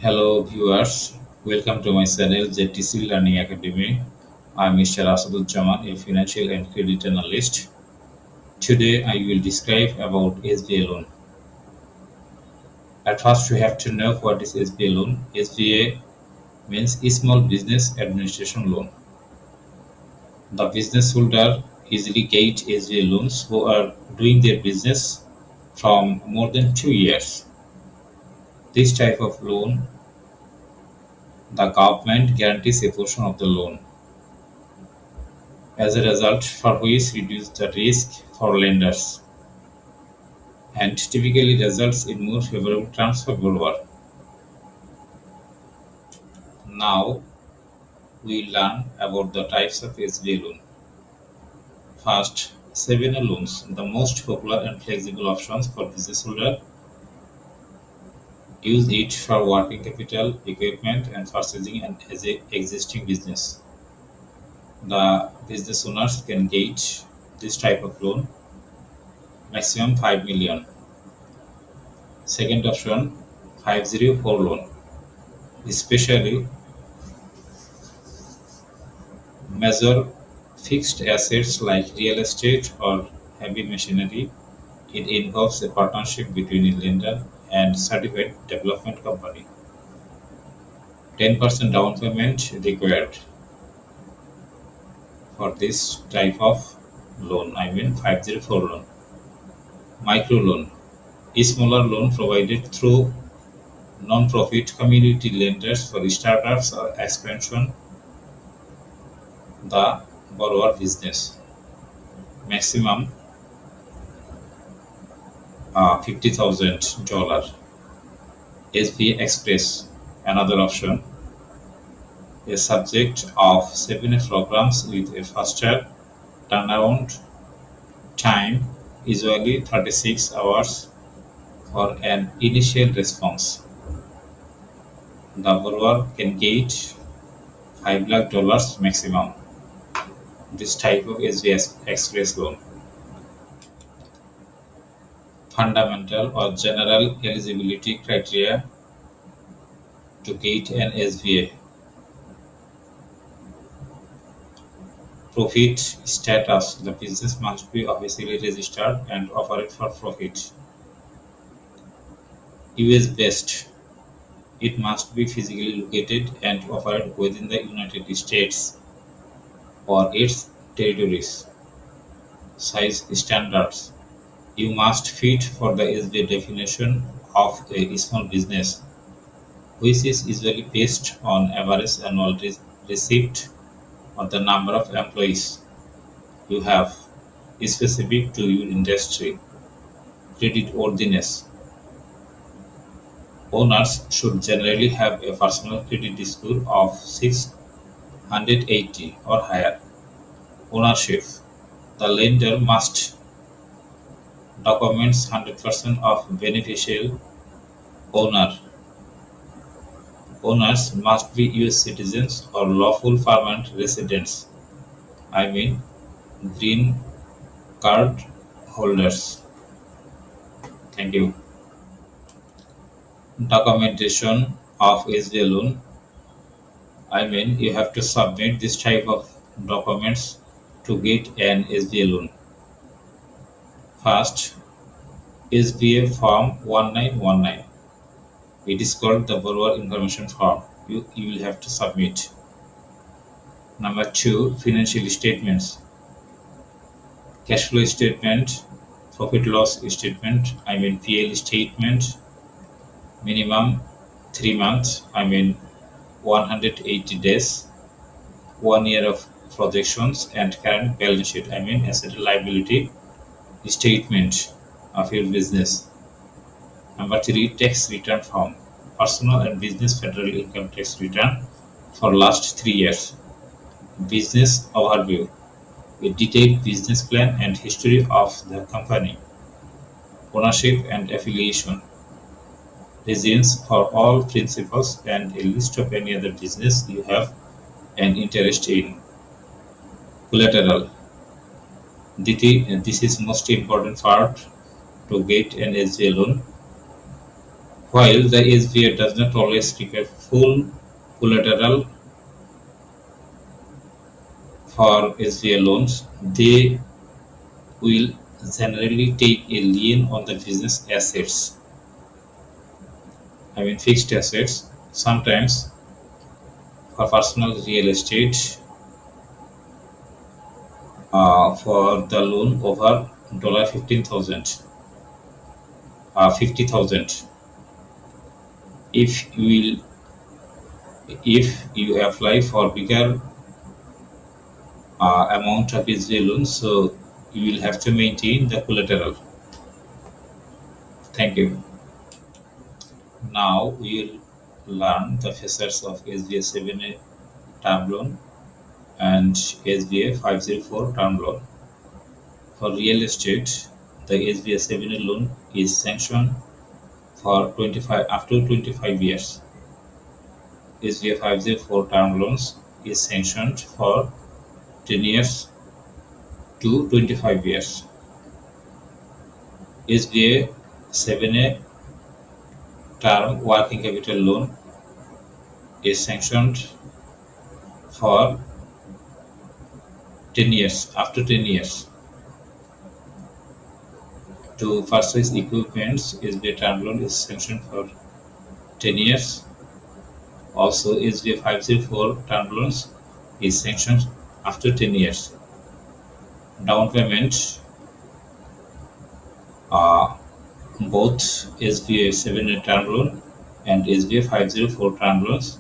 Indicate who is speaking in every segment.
Speaker 1: Hello viewers, welcome to my channel JTC Learning Academy. I'm Mr. Asaduzzaman, a financial and credit analyst. Today I will describe about SBA loan. At first we have to know what is SBA loan. SBA means Small Business Administration Loan. The business holder easily get SBA loans who are doing their business from more than 2 years. This type of loan, the government guarantees a portion of the loan as a result for which reduce the risk for lenders and typically results in more favorable terms for borrower. Now we learn about the types of SBA loan. First, 7A loans, the most popular and flexible options for business holder. Use it for working capital, equipment, and purchasing an existing business. The business owners can get this type of loan, maximum 5 million. Second option, 504 loan, especially major fixed assets like real estate or heavy machinery. It involves a partnership between a lender and certified development company. 10% down payment required for this type of loan, I mean 504 loan. Micro loan, a smaller loan provided through non-profit community lenders for startups or expansion the borrower business. Maximum $50,000. SBA Express, another option, a subject of 7 programs with a faster turnaround time, usually 36 hours for an initial response. The borrower can get $5 lakh maximum. This type of SBA Express loan. Fundamental or general eligibility criteria to get an SBA. Profit status. The business must be officially registered and operate for profit. US based. It must be physically located and operate within the United States or its territories. Size standards. You must fit for the SBA definition of a small business, which is usually based on average annual receipt or the number of employees you have, specific to your industry. Credit worthiness. Owners should generally have a personal credit score of 680 or higher. Ownership. The lender must documents 100% of beneficial owner. Owners must be US citizens or lawful permanent residents, I mean green card holders. Thank you. Documentation of SBA loan. I mean you have to submit this type of documents to get an SBA loan. First, SBA Form 1919. It is called the Borrower Information Form. You will have to submit. Number 2, financial statements. Cash flow statement, profit loss statement, I mean PL statement, minimum 3 months, I mean 180 days, 1 year of projections, and current balance sheet, I mean asset and liability statement of your business. Number 3, tax return form, personal and business federal income tax return for last 3 years. Business overview, a detailed business plan and history of the company. Ownership and affiliation, reasons for all principals and a list of any other business you have an interest in. Collateral, this is most important part to get an SBA loan. While the SBA does not always require full collateral for SBA loans, they will generally take a lien on the business assets, I mean fixed assets, sometimes for personal real estate for the loan over $15,000 $50,000. If you will if you apply for bigger amount of SBA loan, so you will have to maintain the collateral. Thank you. Now we will learn the features of SBA 7A term loan and SBA 504 term loan. For real estate, the SBA 7A loan is sanctioned for 25 up to 25 years. SBA 504 term loans is sanctioned for 10 years to 25 years. SBA 7A term working capital loan is sanctioned for 10 years, after 10 years. To purchase equipments, SBA term loan is sanctioned for 10 years. Also, SBA 504 term loans is sanctioned after 10 years. Down payment, both SBA 7A term loan and SBA 504 term loans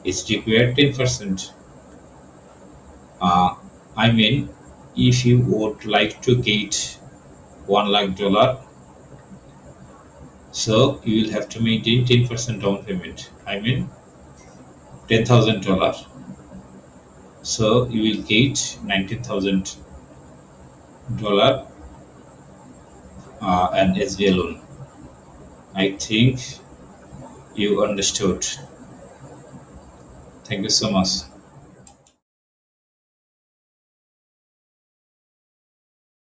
Speaker 1: is required 10%. I mean, if you would like to get $1 lakh, so you will have to maintain 10% down payment. I mean, $10,000. So you will get $19,000 an SBA loan. I think you understood. Thank you so much.